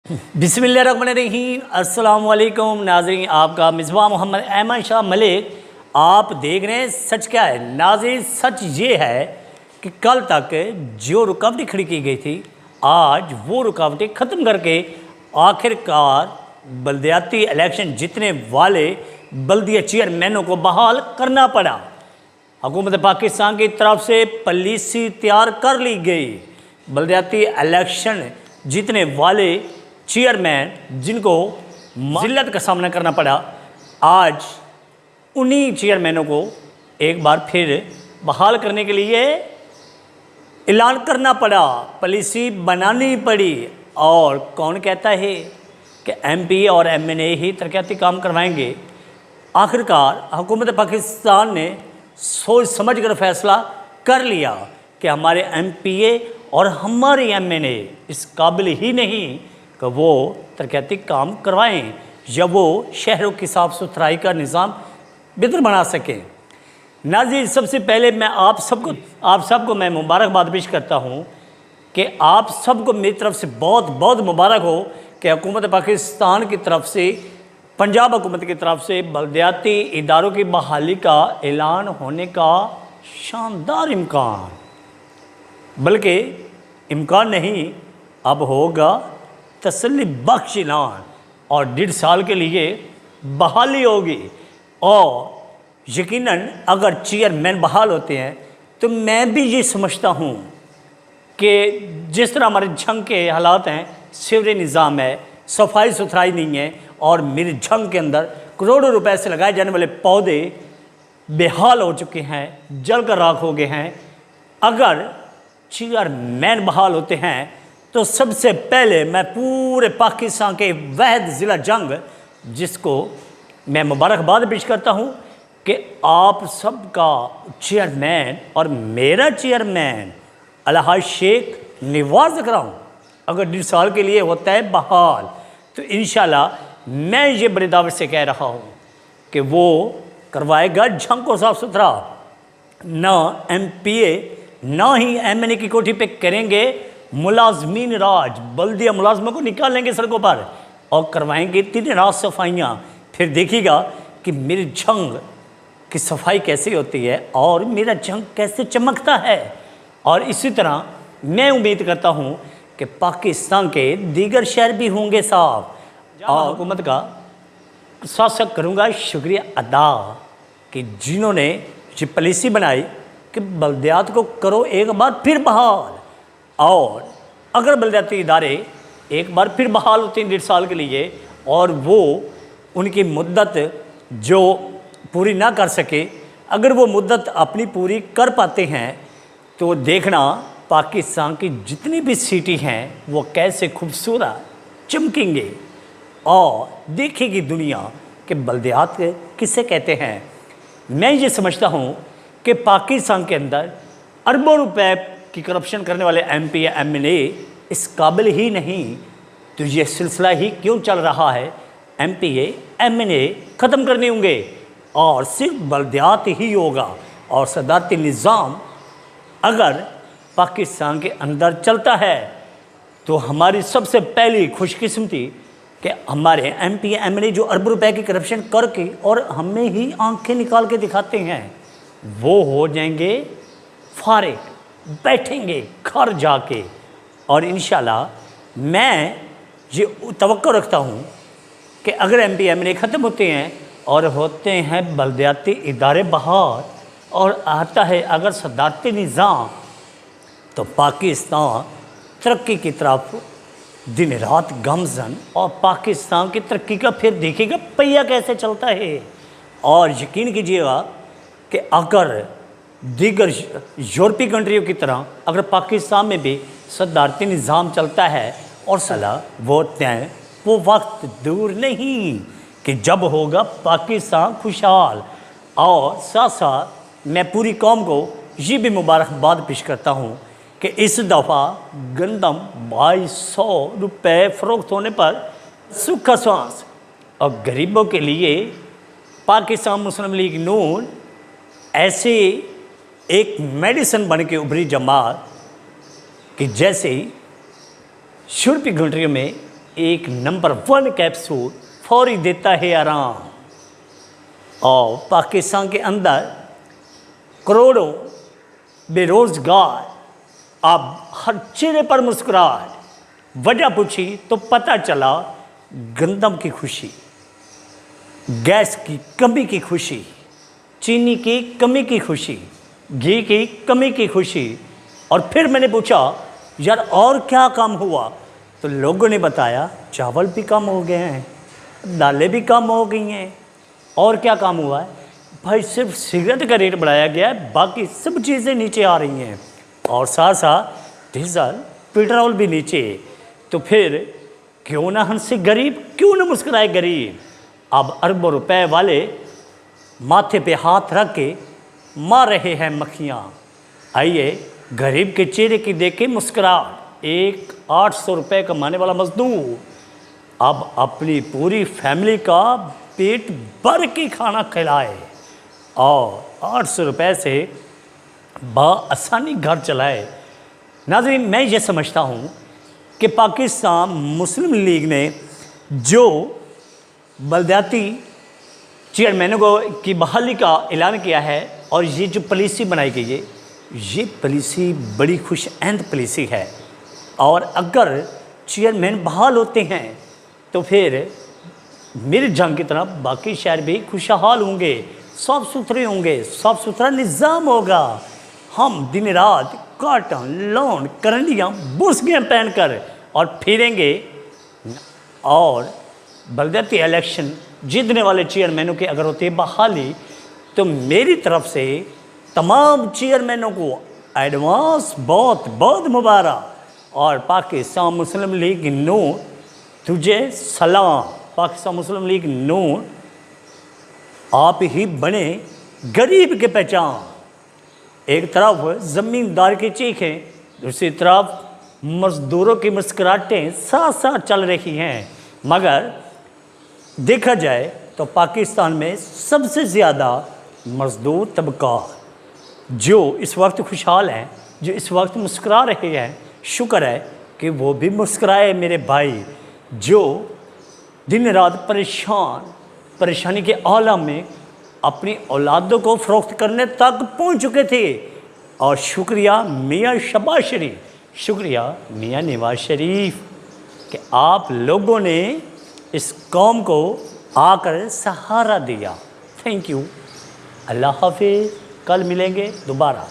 बिस्मिल्लाहिर्रहमानिर्रहीम। अस्सलाम वालेकुम नाज़रीन, आपका मिसबा मोहम्मद अहमद शाह मलिक। आप देख रहे हैं सच क्या है। नाज़रीन, सच ये है कि कल तक जो रुकावटें खड़ी की गई थी, आज वो रुकावटें ख़त्म करके आखिरकार बल्दियाती इलेक्शन जीतने वाले बल्दिया चेयरमैनों को बहाल करना पड़ा। हुकूमत पाकिस्तान की तरफ से पॉलिसी तैयार कर ली गई। बल्दियाती इलेक्शन जीतने वाले चेयरमैन जिनको ज़िल्लत का सामना करना पड़ा, आज उन्हीं चेयरमैनों को एक बार फिर बहाल करने के लिए ऐलान करना पड़ा, पॉलिसी बनानी पड़ी। और कौन कहता है कि एमपी और एमएनए ही तरक्याती काम करवाएंगे। आखिरकार हुकूमत पाकिस्तान ने सोच समझ कर फैसला कर लिया कि हमारे एमपीए और हमारे एमएनए इस काबिल ही नहीं कि वो तरक्याती काम करवाएं या वो शहरों की साफ़ सुथराई का निज़ाम बेहतर बना सकें। नाज़रीन, सबसे पहले मैं आप सबको मैं मुबारकबाद पेश करता हूँ कि आप सबको मेरी तरफ से बहुत बहुत मुबारक हो कि हुकूमत पाकिस्तान की तरफ से, पंजाब हुकूमत की तरफ से बल्दियाती इदारों की बहाली का ऐलान होने का शानदार इम्कान, बल्कि इम्कान नहीं, अब होगा तसल्ली बख्श ऐलान। और 1.5 साल के लिए बहाली होगी। और यकीनन अगर चेयरमैन बहाल होते हैं तो मैं भी ये समझता हूँ कि जिस तरह हमारे झंग के हालात हैं, सीवरेज निज़ाम है, सफाई सुथराई नहीं है, और मेरे झंग के अंदर करोड़ों रुपए से लगाए जाने वाले पौधे बेहाल हो चुके हैं, जल कर राख हो गए हैं। अगर चेयरमैन बहाल होते हैं तो सबसे पहले मैं पूरे पाकिस्तान के वहद ज़िला जंग, जिसको मैं मुबारकबाद पेश करता हूँ कि आप सबका चेयरमैन और मेरा चेयरमैन अलहाज शेख नवाज़ कराऊँ अगर 1.5 साल के लिए होता है बहाल, तो इंशाल्लाह मैं ये बड़े दावत से कह रहा हूँ कि वो करवाएगा झंग को साफ़ सुथरा। ना एमपीए ना ही एमएनए की कोठी पे करेंगे मुलाजमीन राज, बल्दिया मुलाजमों को निकालेंगे सड़कों पर और करवाएंगे 3 रात सफाइयाँ। फिर देखिएगा कि मेरी झंग की सफाई कैसे होती है और मेरा झंग कैसे चमकता है। और इसी तरह मैं उम्मीद करता हूँ कि पाकिस्तान के दीगर शहर भी होंगे साफ। और हुकूमत का साथ साथ करूँगा शुक्रिया अदा कि जिन्होंने ये पॉलिसी बनाई कि बल्दियात को करो एक बार फिर बहाल। और अगर बल्दियाती इदारे एक बार फिर बहाल होते हैं 1.5 साल के लिए और वो उनकी मुद्दत जो पूरी ना कर सके, अगर वो मुद्दत अपनी पूरी कर पाते हैं तो देखना पाकिस्तान की जितनी भी सिटी हैं वो कैसे खूबसूरत चमकेंगे और देखेगी दुनिया कि बल्दियात किसे कहते हैं। मैं ये समझता हूँ कि पाकिस्तान के अंदर अरबों रुपए की करप्शन करने वाले एमपी या एमएनए इस काबिल ही नहीं, तो ये सिलसिला ही क्यों चल रहा है। एमपीए एमएनए ख़त्म करने होंगे और सिर्फ बल्दियात ही होगा। और सदारती निज़ाम अगर पाकिस्तान के अंदर चलता है तो हमारी सबसे पहली खुशकिस्मती कि हमारे एमपी एमएनए जो अरब रुपए की करप्शन करके और हमें ही आंखें निकाल के दिखाते हैं, वो हो जाएंगे फारिग, बैठेंगे घर जाके। और इंशाल्लाह मैं ये तवक्को रखता हूँ कि अगर एमपी एमएनए ख़त्म होते हैं और होते हैं बल्दियाती इदारे बहाल और आता है अगर सदारती निज़ाम, तो पाकिस्तान तरक्की की तरफ दिन रात गमज़न, और पाकिस्तान की तरक्की का फिर देखिएगा पहिया कैसे चलता है। और यकीन कीजिएगा कि अगर दीगर यूरोपीय कंट्रियों की तरह अगर पाकिस्तान में भी सदारती निज़ाम चलता है और सलाह वो वक्त दूर नहीं कि जब होगा पाकिस्तान खुशहाल। और साथ साथ मैं पूरी कौम को ये भी मुबारकबाद पेश करता हूँ कि इस दफ़ा गंदम 2200 रुपये फ़रोख्त होने पर सूखा सांस और गरीबों के लिए पाकिस्तान मुस्लिम लीग नून ऐसे एक मेडिसिन बन के उभरी जमात कि जैसे यूरोपीय कंट्रियों में एक नंबर 1 कैप्सूल फौरी देता है आराम। और पाकिस्तान के अंदर करोड़ों बेरोजगार, अब हर चेहरे पर मुस्कुराहट। वजह पूछी तो पता चला गंदम की खुशी, गैस की कमी की खुशी, चीनी की कमी की खुशी, घी की कमी की खुशी। और फिर मैंने पूछा यार और क्या कम हुआ, तो लोगों ने बताया चावल भी कम हो गए हैं, दालें भी कम हो गई हैं। और क्या काम हुआ है भाई, सिर्फ सिगरेट का रेट बढ़ाया गया है, बाकी सब चीज़ें नीचे आ रही हैं और साथ साथ डीजल पेट्रोल भी नीचे। तो फिर क्यों ना हंसे गरीब, क्यों ना मुस्कुराए गरीब। अब अरबों रुपए वाले माथे पे हाथ रख के मार रहे हैं मक्खियाँ। आइए गरीब के चेहरे की देख के मुस्कुराहट। एक 800 रुपये कमाने वाला मजदूर अब अपनी पूरी फैमिली का पेट भर के खाना खिलाए और 800 रुपये से बआसानी घर चलाए। नाज़रीन, मैं ये समझता हूँ कि पाकिस्तान मुस्लिम लीग ने जो बलदियाती चेयरमैनों को की बहाली का ऐलान किया है और ये जो पॉलिसी बनाई गई है, ये पॉलिसी बड़ी खुश आइंद पॉलिसी है। और अगर चेयरमैन बहाल होते हैं तो फिर मेरे जंग की तरह बाकी शहर भी खुशहाल होंगे, साफ़ सुथरे होंगे, साफ़ सुथरा निज़ाम होगा। हम दिन रात कॉटन, लॉन, करंडियाँ, बुर्सगियाँ पहन कर और फिरेंगे। और बलदियाती इलेक्शन जीतने वाले चेयरमैनों की अगर होती है बहाली, तो मेरी तरफ से तमाम चेयरमैनों को एडवांस बहुत बहुत मुबारक। और पाकिस्तान मुस्लिम लीग नून तुझे सलाम। पाकिस्तान मुस्लिम लीग नून आप ही बने गरीब के पहचान। एक तरफ ज़मींदार की चीखें, दूसरी तरफ मज़दूरों की मुस्कुराहटें साथ साथ चल रही हैं। मगर देखा जाए तो पाकिस्तान में सबसे ज़्यादा मज़दूर तबका जो इस वक्त खुशहाल हैं, जो इस वक्त मुस्कुरा रहे हैं, शुक्र है कि वो भी मुस्कुराए मेरे भाई, जो दिन रात परेशानी के आलम में अपनी औलादों को फ़रोख्त करने तक पहुंच चुके थे। और शुक्रिया मियाँ शहबाज शरीफ, शुक्रिया मियाँ नवाज शरीफ कि आप लोगों ने इस कौम को आकर सहारा दिया। Thank you. अल्लाह हाफिज़। कल मिलेंगे दोबारा।